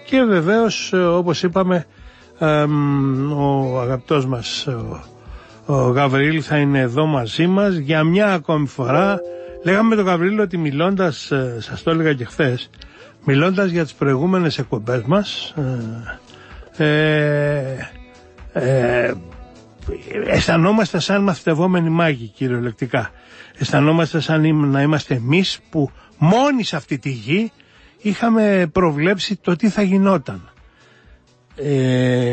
Και βεβαίως, όπως είπαμε, ο αγαπητός μας ο Γαβριήλ θα είναι εδώ μαζί μας για μια ακόμη φορά. Λέγαμε με τον Γαβριήλ ότι μιλώντας, σας το έλεγα και χθες, μιλώντας για τις προηγούμενες εκπομπές μας, αισθανόμαστε σαν μαθητευόμενοι μάγοι, κυριολεκτικά. Αισθανόμαστε σαν να είμαστε εμείς που μόνοι σε αυτή τη γη είχαμε προβλέψει το τι θα γινόταν.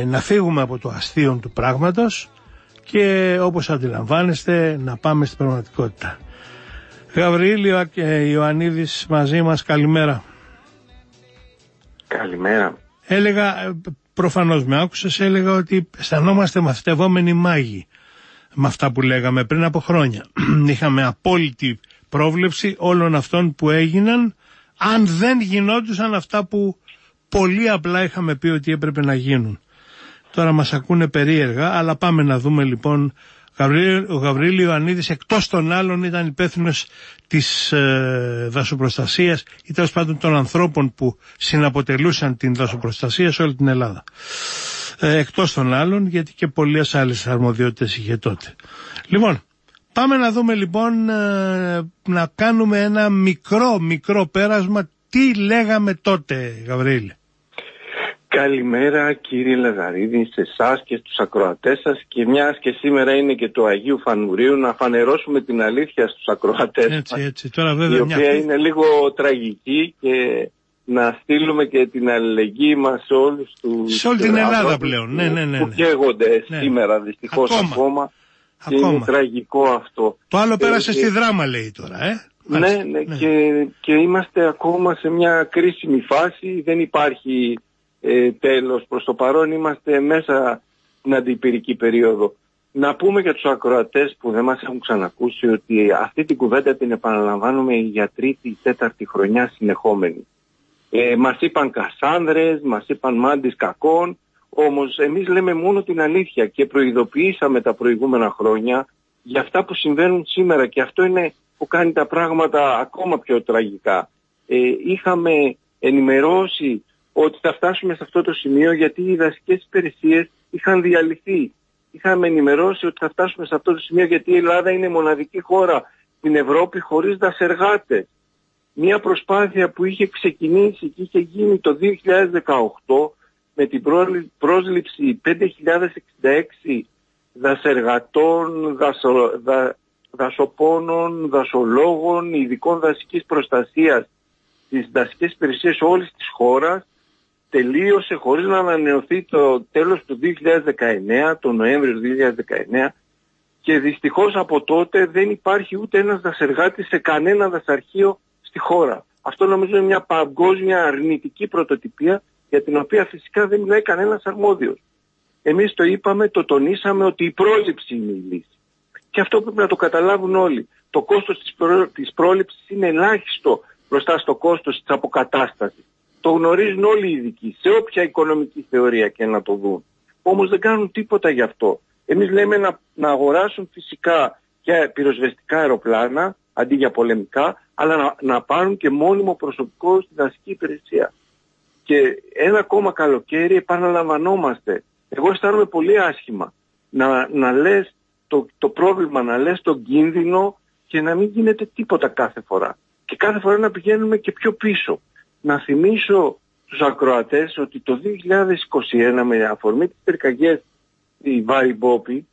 Να φύγουμε από το αστείο του πράγματος και, όπως αντιλαμβάνεστε, να πάμε στην πραγματικότητα. Γαβριήλ Ιωαννίδης μαζί μας, καλημέρα. Καλημέρα. Έλεγα, προφανώς με άκουσες, έλεγα ότι αισθανόμαστε μαθητευόμενοι μάγοι με αυτά που λέγαμε πριν από χρόνια. Είχαμε απόλυτη πρόβλεψη όλων αυτών που έγιναν, αν δεν γινόντουσαν αυτά που πολύ απλά είχαμε πει ότι έπρεπε να γίνουν. Τώρα μας ακούνε περίεργα, αλλά πάμε να δούμε λοιπόν. Ο Γαβριήλ Ιωαννίδης, εκτός των άλλων, ήταν υπεύθυνος της δασοπροστασίας ή τέλος πάντων των ανθρώπων που συναποτελούσαν την δασοπροστασία σε όλη την Ελλάδα. Εκτός των άλλων, γιατί και πολλές άλλες αρμοδιότητες είχε τότε. Λοιπόν, πάμε να δούμε λοιπόν, να κάνουμε ένα μικρό πέρασμα. Τι λέγαμε τότε, Γαβριήλ? Καλημέρα κύριε Λαζαρίδη, σε εσάς και στους ακροατές σας, και μιας και σήμερα είναι και του Αγίου Φανουρίου, να φανερώσουμε την αλήθεια στους ακροατές μας, τώρα, βέβαια, η οποία είναι λίγο τραγική, και να στείλουμε και την αλληλεγγύη μας σε όλους τους, σε όλη την Ελλάδα πλέον, που καίγονται σήμερα δυστυχώς ακόμα. Και είναι τραγικό αυτό. Το άλλο πέρασε στη Δράμα, λέει τώρα, Ναι. Και είμαστε ακόμα σε μια κρίσιμη φάση, δεν υπάρχει τέλος. Προς το παρόν είμαστε μέσα στην αντιπυρική περίοδο. Να πούμε για τους ακροατές που δεν μας έχουν ξανακούσει ότι αυτή την κουβέντα την επαναλαμβάνουμε για τρίτη ή τέταρτη χρονιά συνεχόμενη. Μας είπαν Κασάνδρες, μας είπαν Μάντης κακών, όμως εμείς λέμε μόνο την αλήθεια και προειδοποιήσαμε τα προηγούμενα χρόνια για αυτά που συμβαίνουν σήμερα, και αυτό είναι που κάνει τα πράγματα ακόμα πιο τραγικά. Είχαμε ενημερώσει ότι θα φτάσουμε σε αυτό το σημείο γιατί οι δασικές υπηρεσίες είχαν διαλυθεί. Είχαμε ενημερώσει ότι θα φτάσουμε σε αυτό το σημείο γιατί η Ελλάδα είναι μοναδική χώρα στην Ευρώπη χωρίς δασεργάτες. Μια προσπάθεια που είχε ξεκινήσει και είχε γίνει το 2018 με την πρόσληψη 5.066 δασεργατών, δασοπόνων, δασολόγων, ειδικών δασικής προστασίας στις δασικές υπηρεσίες όλης της χώρας. Τελείωσε χωρίς να ανανεωθεί το τέλος του 2019, το Νοέμβριο του 2019, και δυστυχώς από τότε δεν υπάρχει ούτε ένας δασεργάτης σε κανένα δασαρχείο στη χώρα. Αυτό νομίζω είναι μια παγκόσμια αρνητική πρωτοτυπία, για την οποία φυσικά δεν μιλάει κανένας αρμόδιος. Εμείς το είπαμε, το τονίσαμε ότι η πρόληψη είναι η λύση. Και αυτό πρέπει να το καταλάβουν όλοι. Το κόστος της πρόληψης είναι ελάχιστο μπροστά στο κόστος της αποκατάστασης. Το γνωρίζουν όλοι οι ειδικοί, σε όποια οικονομική θεωρία και να το δουν. Όμως δεν κάνουν τίποτα γι' αυτό. Εμείς λέμε να αγοράσουν φυσικά και πυροσβεστικά αεροπλάνα, αντί για πολεμικά, αλλά να πάρουν και μόνιμο προσωπικό στη δασική υπηρεσία. Και ένα ακόμα καλοκαίρι επαναλαμβανόμαστε. Εγώ αισθάνομαι πολύ άσχημα να λες το πρόβλημα, να λες τον κίνδυνο και να μην γίνεται τίποτα κάθε φορά. Και κάθε φορά να πηγαίνουμε και πιο πίσω. Να θυμίσω στους ακροατές ότι το 2021, με αφορμή τις πυρκαγιές στη Βάρη Μπόπη,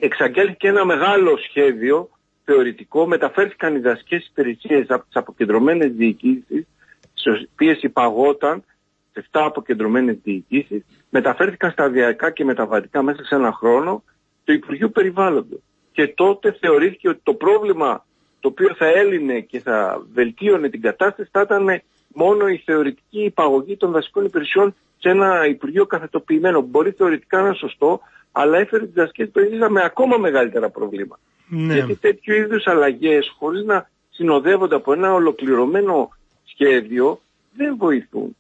εξαγγέλθηκε ένα μεγάλο σχέδιο θεωρητικό, μεταφέρθηκαν οι δασικές υπηρεσίες από τις αποκεντρωμένες διοικήσεις, στις οποίες υπαγόταν σε 7 αποκεντρωμένες διοικήσεις, μεταφέρθηκαν σταδιακά και μεταβατικά μέσα σε ένα χρόνο το Υπουργείο Περιβάλλοντος. Και τότε θεωρήθηκε ότι το πρόβλημα το οποίο θα έλυνε και θα βελτίωνε την κατάσταση θα ήταν μόνο η θεωρητική υπαγωγή των δασικών υπηρεσιών σε ένα Υπουργείο καθετοποιημένο. Μπορεί θεωρητικά να είναι σωστό, αλλά έφερε τις δασικές υπηρεσίες με ακόμα μεγαλύτερα προβλήματα. Ναι. Γιατί τέτοιου είδους αλλαγές, χωρίς να συνοδεύονται από ένα ολοκληρωμένο σχέδιο, δεν βοηθούν.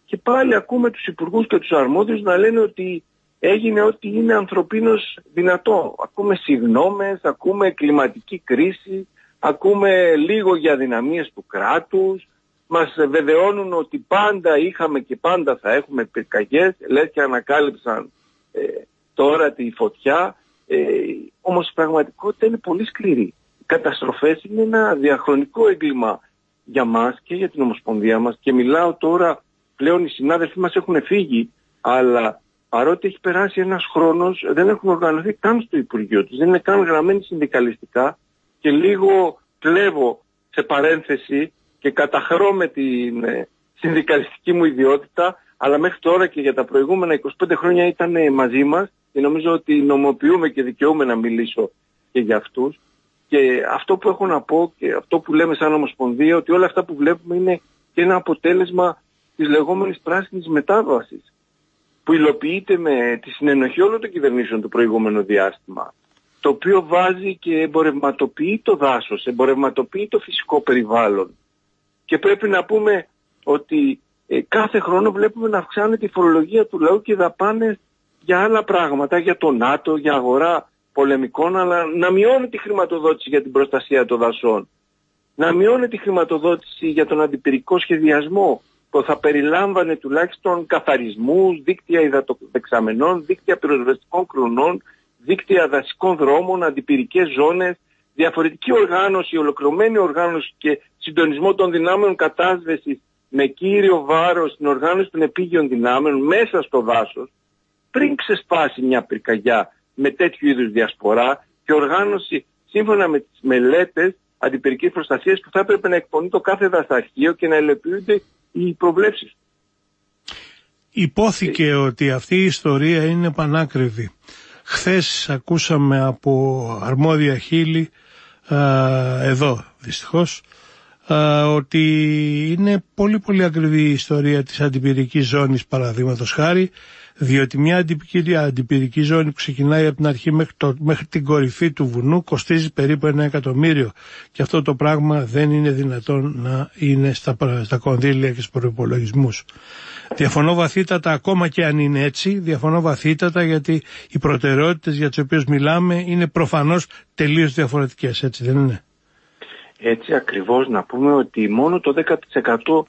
Και πάλι ακούμε τους υπουργούς και τους αρμόδιους να λένε ότι έγινε ό,τι είναι ανθρωπίνως δυνατό. Ακούμε συγγνώμες, ακούμε κλιματική κρίση, ακούμε λίγο για δυναμίες του κράτους, μας βεβαιώνουν ότι πάντα είχαμε και πάντα θα έχουμε πυρκαγιές, λες και ανακάλυψαν τώρα τη φωτιά, όμως η πραγματικότητα είναι πολύ σκληρή. Οι καταστροφές είναι ένα διαχρονικό έγκλημα για μας και για την Ομοσπονδία μας, και μιλάω τώρα, πλέον οι συνάδελφοί μας έχουν φύγει, αλλά παρότι έχει περάσει ένας χρόνος δεν έχουν οργανωθεί καν στο Υπουργείο τους, δεν είναι καν γραμμένοι συνδικαλιστικά, και λίγο κλέβω σε παρένθεση και καταχρώ με την συνδικαλιστική μου ιδιότητα, αλλά μέχρι τώρα και για τα προηγούμενα 25 χρόνια ήταν μαζί μας και νομίζω ότι νομοποιούμε και δικαιούμαι να μιλήσω και για αυτούς. Και αυτό που έχω να πω και αυτό που λέμε σαν Ομοσπονδία, ότι όλα αυτά που βλέπουμε είναι και ένα αποτέλεσμα της λεγόμενης πράσινης μετάβασης, που υλοποιείται με τη συνενοχή όλων των κυβερνήσεων το προηγούμενο διάστημα, το οποίο βάζει και εμπορευματοποιεί το δάσος, εμπορευματοποιεί το φυσικό περιβάλλον. Και πρέπει να πούμε ότι κάθε χρόνο βλέπουμε να αυξάνεται η φορολογία του λαού και δαπάνες για άλλα πράγματα, για το ΝΑΤΟ, για αγορά πολεμικών, αλλά να μειώνει τη χρηματοδότηση για την προστασία των δασών, να μειώνει τη χρηματοδότηση για τον αντιπυρικό σχεδιασμό, που θα περιλάμβανε τουλάχιστον καθαρισμούς, δίκτυα υδατοδεξαμενών, δίκτυα πυροσβεστικών κρουνών, δίκτυα δασικών δρόμων, αντιπυρικές ζώνες, διαφορετική οργάνωση, ολοκληρωμένη οργάνωση και συντονισμό των δυνάμεων κατάσβεσης, με κύριο βάρος στην οργάνωση των επίγειων δυνάμεων μέσα στο δάσος, πριν ξεσπάσει μια πυρκαγιά με τέτοιου είδους διασπορά, και οργάνωση σύμφωνα με τις μελέτες αντιπυρικής προστασίας που θα έπρεπε να εκπονεί το κάθε δασαρχείο και να υλοποιούνται οι προβλέψεις. Υπόθηκε ότι αυτή η ιστορία είναι πανάκριβη. Χθες ακούσαμε από αρμόδια χείλη, εδώ δυστυχώς, ότι είναι πολύ πολύ ακριβή η ιστορία της αντιπυρικής ζώνης, παραδείγματος χάρη, διότι μια αντιπυρική ζώνη που ξεκινάει από την αρχή μέχρι την κορυφή του βουνού κοστίζει περίπου 1 εκατομμύριο, και αυτό το πράγμα δεν είναι δυνατόν να είναι στα κονδύλια και στους προϋπολογισμούς. Διαφωνώ βαθύτατα, ακόμα και αν είναι έτσι, διαφωνώ βαθύτατα, γιατί οι προτεραιότητες για τις οποίες μιλάμε είναι προφανώς τελείως διαφορετικές, έτσι δεν είναι? Έτσι ακριβώς. Να πούμε ότι μόνο το 10%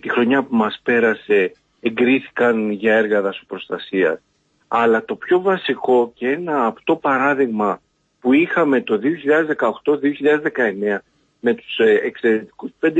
τη χρονιά που μας πέρασε εγκρίθηκαν για έργα δασοπροστασίας. Αλλά το πιο βασικό και ένα απτό παράδειγμα που είχαμε το 2018-2019 με τους εξαιρετικούς 5.066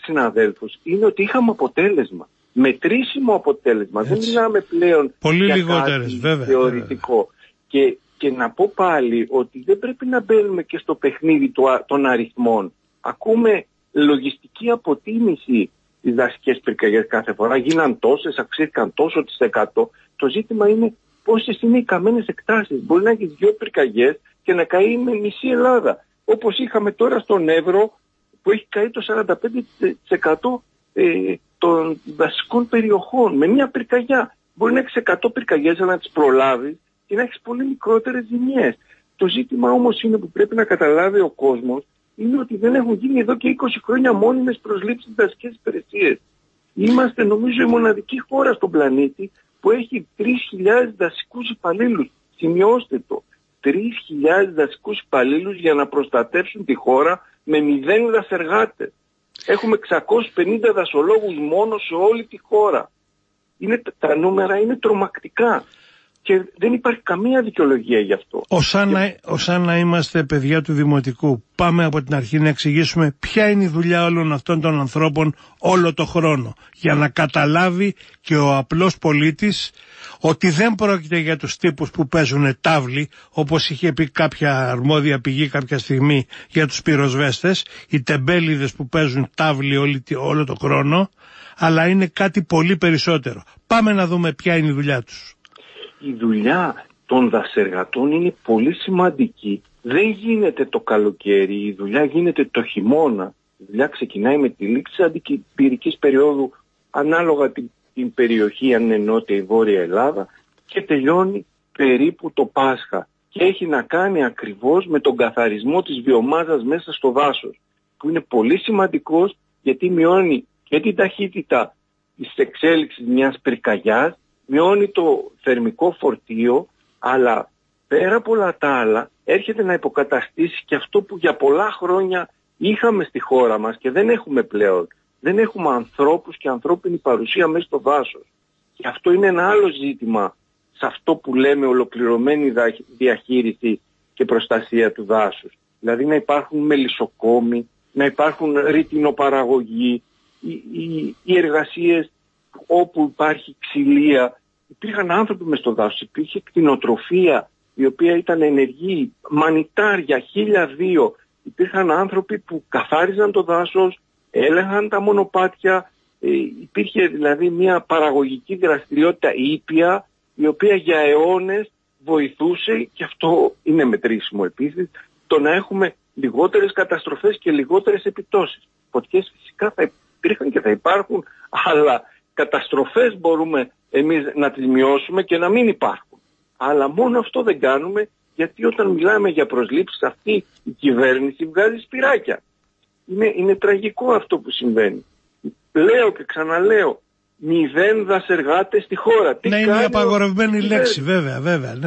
συναδέλφους είναι ότι είχαμε αποτέλεσμα. Μετρήσιμο αποτέλεσμα. Έτσι. Δεν μιλάμε πλέον πολύ για λιγότερες, κάτι βέβαια, θεωρητικό. Βέβαια. Και να πω πάλι ότι δεν πρέπει να μπαίνουμε και στο παιχνίδι των αριθμών. Ακούμε λογιστική αποτίμηση τις δασικές πυρκαγιές κάθε φορά. Γίναν τόσες, αυξήθηκαν τόσο τις 100. Το ζήτημα είναι πόσες είναι οι καμένες εκτάσεις. Μπορεί να έχει 2 πυρκαγιές και να καεί με μισή Ελλάδα. Όπως είχαμε τώρα στον Εύρο, που έχει καεί το 45% των δασικών περιοχών με μια πυρκαγιά. Μπορεί να έχεις 100 πυρκαγιές να τις προλάβεις και να έχεις πολύ μικρότερες ζημιές. Το ζήτημα όμως είναι που πρέπει να καταλάβει ο κόσμος, είναι ότι δεν έχουν γίνει εδώ και 20 χρόνια μόνιμες προσλήψεις στις δασικές υπηρεσίες. Είμαστε νομίζω η μοναδική χώρα στον πλανήτη που έχει 3.000 δασικούς υπαλλήλους. Σημειώστε το. 3.000 δασικούς υπαλλήλους για να προστατεύσουν τη χώρα με 0 δασεργάτες. Έχουμε 650 δασολόγους μόνο σε όλη τη χώρα. Τα νούμερα είναι τρομακτικά. Και δεν υπάρχει καμία δικαιολογία γι' αυτό. Σαν να είμαστε παιδιά του Δημοτικού, πάμε από την αρχή να εξηγήσουμε ποια είναι η δουλειά όλων αυτών των ανθρώπων όλο το χρόνο, για να καταλάβει και ο απλός πολίτης ότι δεν πρόκειται για τους τύπους που παίζουν τάβλη, όπως είχε πει κάποια αρμόδια πηγή κάποια στιγμή για τους πυροσβέστες, οι τεμπέληδες που παίζουν τάβλη όλο το χρόνο, αλλά είναι κάτι πολύ περισσότερο. Πάμε να δούμε ποια είναι η δουλειά τους. Η δουλειά των δασεργατών είναι πολύ σημαντική. Δεν γίνεται το καλοκαίρι, η δουλειά γίνεται το χειμώνα. Η δουλειά ξεκινάει με τη λήξη της αντιπυρικής περίοδου, ανάλογα την περιοχή, αν είναι νότια ή βόρεια Ελλάδα, και τελειώνει περίπου το Πάσχα. Και έχει να κάνει ακριβώς με τον καθαρισμό της βιομάζας μέσα στο δάσος, που είναι πολύ σημαντικός, γιατί μειώνει και την ταχύτητα της εξέλιξης μιας πυρκαγιάς, μειώνει το θερμικό φορτίο, αλλά πέρα από όλα τα άλλα έρχεται να υποκαταστήσει και αυτό που για πολλά χρόνια είχαμε στη χώρα μας και δεν έχουμε πλέον, δεν έχουμε ανθρώπους και ανθρώπινη παρουσία μέσα στο δάσος. Και αυτό είναι ένα άλλο ζήτημα σε αυτό που λέμε ολοκληρωμένη διαχείριση και προστασία του δάσους. Δηλαδή να υπάρχουν μελισσοκόμοι, να υπάρχουν ρητινοπαραγωγοί, οι εργασίες όπου υπάρχει ξυλία. Υπήρχαν άνθρωποι μες στο δάσος, υπήρχε κτηνοτροφία η οποία ήταν ενεργή, μανιτάρια, 1002. Υπήρχαν άνθρωποι που καθάριζαν το δάσος, έλεγχαν τα μονοπάτια, υπήρχε δηλαδή μια παραγωγική δραστηριότητα ήπια η οποία για αιώνες βοηθούσε, και αυτό είναι μετρήσιμο επίσης, το να έχουμε λιγότερες καταστροφές και λιγότερες επιπτώσεις. Φωτιές φυσικά θα υπήρχαν και θα υπάρχουν, αλλά καταστροφές μπορούμε εμείς να τις μειώσουμε και να μην υπάρχουν. Αλλά μόνο αυτό δεν κάνουμε, γιατί όταν μιλάμε για προσλήψεις αυτή η κυβέρνηση βγάζει σπυράκια. Είναι τραγικό αυτό που συμβαίνει. Λέω και ξαναλέω, 0 δασεργάτες στη χώρα. Τι είναι η απαγορευμένη λέξη, βέβαια.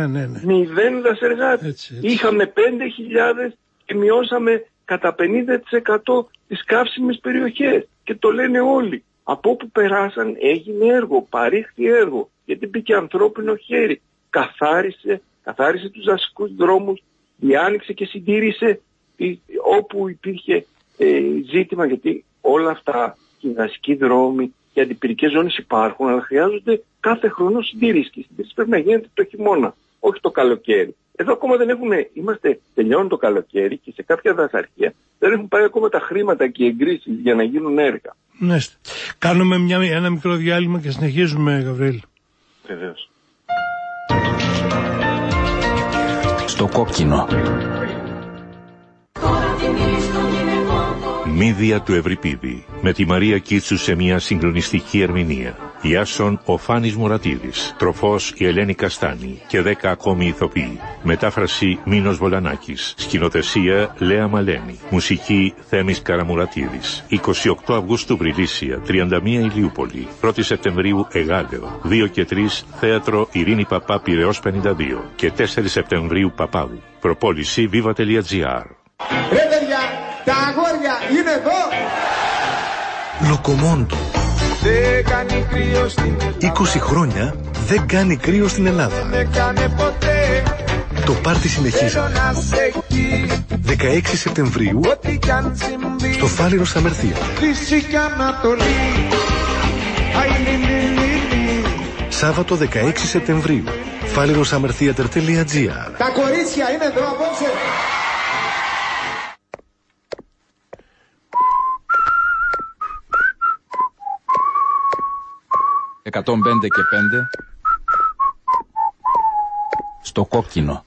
Ναι. 0 δασεργάτες. Έτσι. Είχαμε 5.000 και μειώσαμε κατά 50% τις καύσιμες περιοχές. Και το λένε όλοι. Από όπου περάσαν έγινε έργο, παρήχθη έργο, γιατί μπήκε ανθρώπινο χέρι. Καθάρισε τους δασικούς δρόμους, διάνοιξε και συντήρησε όπου υπήρχε ζήτημα, γιατί όλα αυτά οι δασικοί δρόμοι, οι αντιπυρικές ζώνες υπάρχουν, αλλά χρειάζονται κάθε χρόνο συντήρηση. Και η συντήρηση πρέπει να γίνεται το χειμώνα, όχι το καλοκαίρι. Εδώ ακόμα δεν έχουμε, τελειώνει το καλοκαίρι και σε κάποια δασαρχεία δεν έχουν πάει ακόμα τα χρήματα και οι εγκρίσεις για να γίνουν έργα. Ναι. Κάνουμε ένα μικρό διάλειμμα και συνεχίζουμε, Γαβρίλ. Βεβαίως. Στο κόκκινο. Μύδια του Ευρυπίδη, με τη Μαρία Κίτσου σε μια συγκλονιστική ερμηνεία. Ιάσον ο Φάνης Μουρατίδης, τροφός η Ελένη Καστάνη και 10 ακόμη ηθοποιοί. Μετάφραση Μίνος Βολανάκης, σκηνοθεσία Λέα Μαλένη, μουσική Θέμης Καραμουρατίδης. 28 Αυγούστου Βρυλίσσια, 31 Ηλιούπολη, 1η Σεπτεμβρίου Εγάλεο, 2 και 3 Θέατρο Ειρήνη Παπά Πειραιώς 52 και 4 Σεπτεμβρίου Παπάγου. Προπόληση viva.gr. Ρε παιδιά, τα αγόρια είναι εδώ! Λοκομόντο. 20 χρόνια δεν κάνει κρύο στην Ελλάδα. Το πάρτι συνεχίζεται. 16 Σεπτεμβρίου στο Φάληρος Αμερθία. Σάββατο 16 Σεπτεμβρίου φάληροsamερθίατερ.gr. Τα κορίτσια είναι εδώ απόψε. «105 και 5» στο κόκκινο.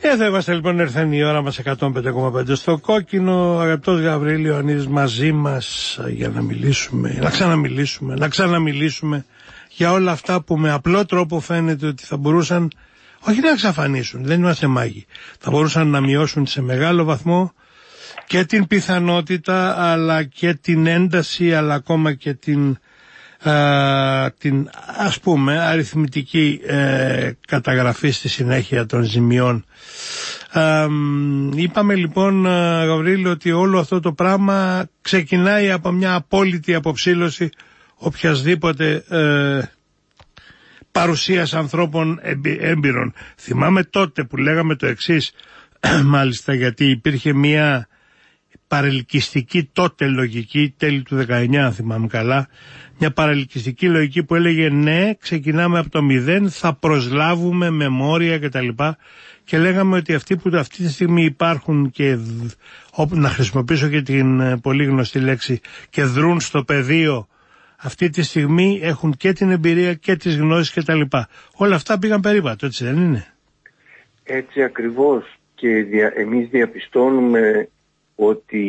Εδώ είμαστε λοιπόν, ήρθε η ώρα μας 105,5 στο κόκκινο. Αγαπητός Γαβρίλη Ιωαννίδης μαζί μας για να μιλήσουμε, να ξαναμιλήσουμε για όλα αυτά που με απλό τρόπο φαίνεται ότι θα μπορούσαν, όχι να εξαφανίσουν, δεν είμαστε μάγοι, θα μπορούσαν να μειώσουν σε μεγάλο βαθμό και την πιθανότητα αλλά και την ένταση, αλλά ακόμα και την ας πούμε αριθμητική καταγραφή στη συνέχεια των ζημιών. Είπαμε λοιπόν, Γαβρίλη, ότι όλο αυτό το πράγμα ξεκινάει από μια απόλυτη αποψήλωση οποιασδήποτε παρουσίας ανθρώπων έμπειρων. Θυμάμαι τότε που λέγαμε το εξής, μάλιστα, γιατί υπήρχε μια παρελκυστική τότε λογική, τέλη του 19 αν θυμάμαι καλά, μια παρελκυστική λογική που έλεγε ναι, ξεκινάμε από το 0, θα προσλάβουμε μεμόρια κτλ. Και λέγαμε ότι αυτοί που αυτή τη στιγμή υπάρχουν και να χρησιμοποιήσω και την πολύ γνωστή λέξη και δρούν στο πεδίο, αυτή τη στιγμή έχουν και την εμπειρία και τις γνώσεις κτλ. Όλα αυτά πήγαν περίπατο, έτσι δεν είναι? Έτσι ακριβώς. Και εμείς διαπιστώνουμε ότι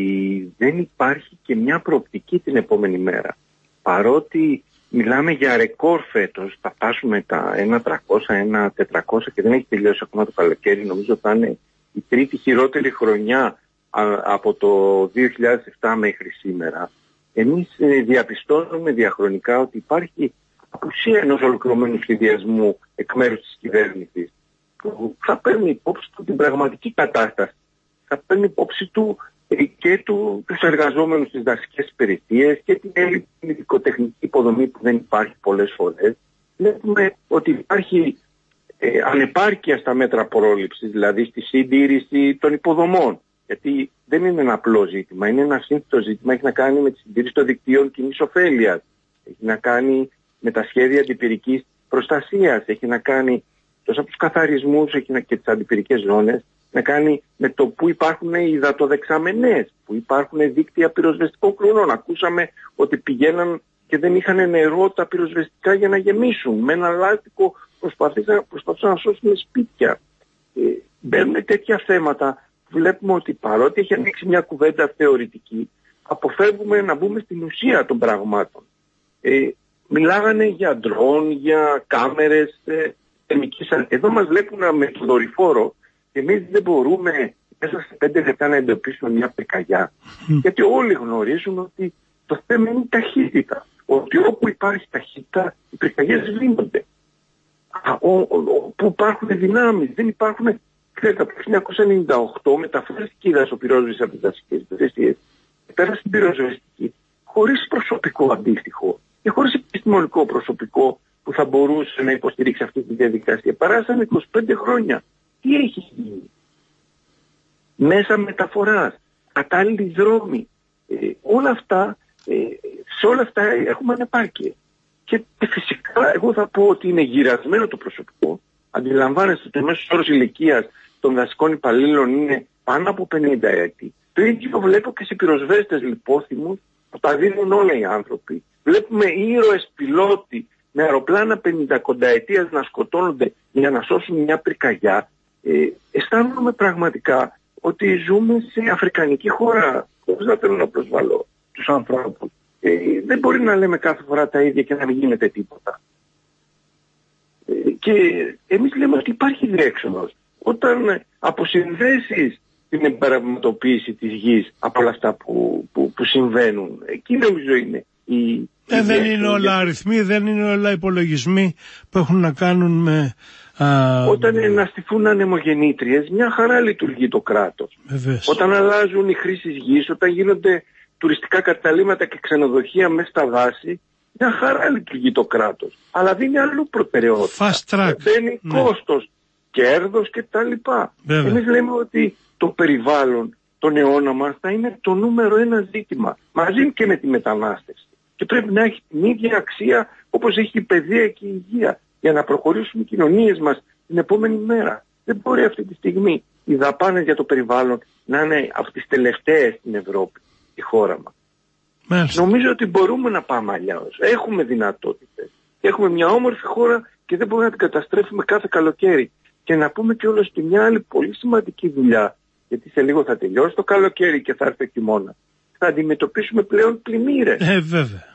δεν υπάρχει και μια προοπτική την επόμενη μέρα. Παρότι μιλάμε για ρεκόρ φέτος, θα φτάσουμε τα 1.300, 1.400 και δεν έχει τελειώσει ακόμα το καλοκαίρι. Νομίζω θα είναι η τρίτη χειρότερη χρονιά από το 2007 μέχρι σήμερα. Εμείς διαπιστώνουμε διαχρονικά ότι υπάρχει απουσία ενός ολοκληρωμένου σχεδιασμού εκ μέρους της κυβέρνησης, που θα παίρνει υπόψη του την πραγματική κατάσταση, θα παίρνει υπόψη του και τους εργαζόμενους στις δασικές υπηρεσίες και την έλλειψη ειδικοτεχνική υποδομή που δεν υπάρχει πολλές φορές. Βλέπουμε ότι υπάρχει ανεπάρκεια στα μέτρα πρόληψης, δηλαδή στη συντήρηση των υποδομών. Γιατί δεν είναι ένα απλό ζήτημα, είναι ένα σύνθετο ζήτημα. Έχει να κάνει με τη συντήρηση των δικτύων κοινής ωφέλειας, έχει να κάνει με τα σχέδια αντιπυρικής προστασίας, έχει να κάνει τόσο από τους καθαρισμούς και τις αντιπυρικές ζώνες, να κάνει με το που υπάρχουν οι υδατοδεξαμενές, που υπάρχουν δίκτυα πυροσβεστικών κλουνών. Ακούσαμε ότι πηγαίναν και δεν είχαν νερό τα πυροσβεστικά για να γεμίσουν. Με ένα λάστιχο προσπαθούσαν να σώσουν σπίτια. Μπαίνουν τέτοια θέματα. Βλέπουμε ότι παρότι έχει ανοίξει μια κουβέντα θεωρητική, αποφεύγουμε να μπούμε στην ουσία των πραγμάτων. Μιλάγανε για ντρόν, για κάμερες θερμικής. Εδώ μας βλέπουν με το δορυφόρο και εμείς δεν μπορούμε μέσα σε 5 λεπτά να εντοπίσουμε μια πυρκαγιά. Γιατί όλοι γνωρίζουν ότι το θέμα είναι η ταχύτητα. Ότι όπου υπάρχει ταχύτητα οι πυρκαγιές λύνονται. Όπου υπάρχουν δυνάμεις, δεν υπάρχουν. Ξέρετε, από το 1998 μεταφέρθηκε η δασοπυρόσβεση από τις δασικές υπηρεσίες. Πέρασε την πυροσβεστική χωρίς προσωπικό αντίστοιχο και χωρίς επιστημονικό προσωπικό που θα μπορούσε να υποστηρίξει αυτή τη διαδικασία. Παράσαν 25 χρόνια. Τι έχει γίνει? Μέσα μεταφοράς, κατάλληλοι δρόμοι, όλα αυτά, σε όλα αυτά έχουμε ανεπάρκεια. Και φυσικά εγώ θα πω ότι είναι γυρασμένο το προσωπικό. Αντιλαμβάνεστε ότι ο μέσος όρος ηλικίας των δασικών υπαλλήλων είναι πάνω από 50 έτη. Το ίδιο βλέπω και σε πυροσβέστες λιπόθυμους που τα δίνουν όλα οι άνθρωποι. Βλέπουμε ήρωες πιλότοι με αεροπλάνα 50 κονταετίας να σκοτώνονται για να σώσουν μια πυρκαγιά. Αισθάνομαι πραγματικά ότι ζούμε σε αφρικανική χώρα. Πώς να θέλω να προσβαλώ τους ανθρώπους. Δεν μπορεί να λέμε κάθε φορά τα ίδια και να μην γίνεται τίποτα. Και εμείς λέμε ότι υπάρχει διέξοδος. Όταν αποσυνδέσεις την εμπαραγματοποίηση της γης από όλα αυτά που συμβαίνουν, εκεί νομίζω είναι η... δεν είναι όλα αριθμοί, δεν είναι όλα υπολογισμοί που έχουν να κάνουν με... Όταν αναστηθούν ανεμογεννήτριες, μια χαρά λειτουργεί το κράτος. Όταν αλλάζουν οι χρήσεις γης, όταν γίνονται τουριστικά καταλύματα και ξενοδοχεία μέσα στα δάση, μια χαρά λειτουργεί το κράτος. Αλλά δίνει αλλού προτεραιότητα. Fast track. Μπαίνει κόστος, κέρδος κτλ. Εμείς λέμε ότι το περιβάλλον, τον αιώνα μας, θα είναι το νούμερο ένα ζήτημα. Μαζί και με τη μετανάστευση. Και πρέπει να έχει την ίδια αξία όπως έχει η παιδεία και η υγεία. Για να προχωρήσουν οι κοινωνίες μας την επόμενη μέρα. Δεν μπορεί αυτή τη στιγμή οι δαπάνες για το περιβάλλον να είναι από τις τελευταίες στην Ευρώπη, η χώρα μας. Μάλιστα. Νομίζω ότι μπορούμε να πάμε αλλιώς. Έχουμε δυνατότητες. Έχουμε μια όμορφη χώρα και δεν μπορούμε να την καταστρέφουμε κάθε καλοκαίρι. Και να πούμε και όλος και μια άλλη πολύ σημαντική δουλειά. Γιατί σε λίγο θα τελειώσει το καλοκαίρι και θα έρθει ο χειμώνα. Θα αντιμετωπίσουμε πλέον πλημμύρες.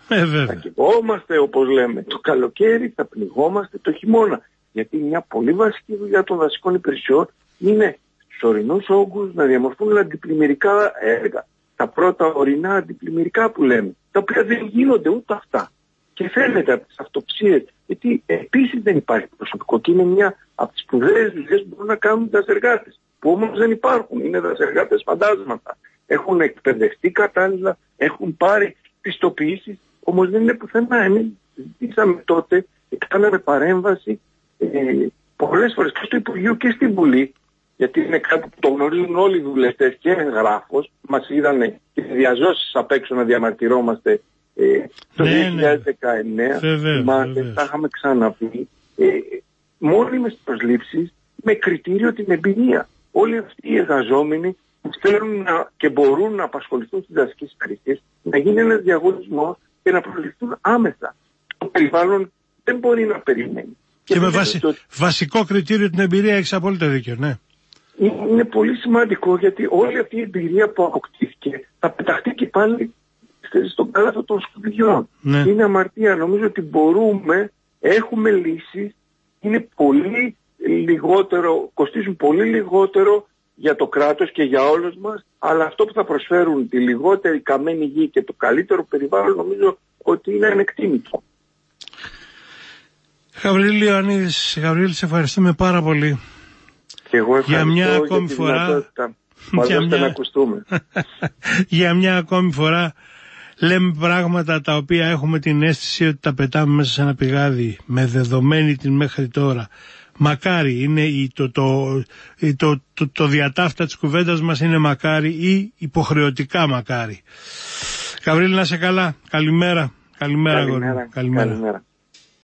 Βέβαια. Θα κοιμόμαστε όπως λέμε το καλοκαίρι, θα πνιγόμαστε το χειμώνα. Γιατί μια πολύ βασική δουλειά των δασικών υπηρεσιών είναι στους ορεινούς όγκους να διαμορφώνουν αντιπλημμυρικά έργα. Τα πρώτα ορεινά αντιπλημμυρικά που λέμε, τα οποία δεν γίνονται ούτε αυτά. Και φαίνεται από τις αυτοψίες, γιατί επίσης δεν υπάρχει προσωπικό και είναι μια από τις σπουδαίες δουλειές που μπορούν να κάνουν οι δασεργάτες. Που όμως δεν υπάρχουν, είναι δασεργάτες φαντάσματα. Έχουν εκπαιδευτεί κατάλληλα, έχουν πάρει πιστοποιήσεις, όμως δεν είναι πουθενά. Εμείς ζητήσαμε τότε και κάναμε παρέμβαση πολλές φορές και στο Υπουργείο και στην Βουλή, γιατί είναι κάτι που το γνωρίζουν όλοι οι δουλευτές και εγγράφος. Μας είδανε και διαζώσεις απ' έξω να διαμαρτυρόμαστε το 2019. Τα είχαμε ξαναπεί. Μόνιμες προσλήψεις με κριτήριο την εμπειρία. Όλοι αυτοί οι εργαζόμενοι που θέλουν και μπορούν να απασχοληθούν στις δασικές υπηρεσίες, να γίνει ένας διαγωνισμός και να προσληφθούν άμεσα. Το περιβάλλον δεν μπορεί να περιμένει. Και με βασικό κριτήριο την εμπειρία, έχεις απόλυτα δίκιο, ναι. Είναι πολύ σημαντικό γιατί όλη αυτή η εμπειρία που αποκτήθηκε θα πεταχτεί και πάλι στον κάλαθο των σκουπιδιών. Ναι. Είναι αμαρτία. Νομίζω ότι μπορούμε, έχουμε λύσεις, είναι πολύ λιγότερο, κοστίζουν πολύ λιγότερο για το κράτος και για όλους μας, αλλά αυτό που θα προσφέρουν τη λιγότερη καμένη γη και το καλύτερο περιβάλλον νομίζω ότι είναι ανεκτήμητο. Γαβρίλη Ιωαννίδης, Γαβρίλη, σε ευχαριστούμε πάρα πολύ. Και εγώ ευχαριστώ για μια ακόμη φορά. Να ακουστούμε. Για μια ακόμη φορά λέμε πράγματα τα οποία έχουμε την αίσθηση ότι τα πετάμε μέσα σε ένα πηγάδι, με δεδομένη την μέχρι τώρα. Μακάρι, είναι το διατάφτα της κουβέντας μας είναι μακάρι ή υποχρεωτικά μακάρι. Γαβρίλη, να είσαι καλά. Καλημέρα. Καλημέρα.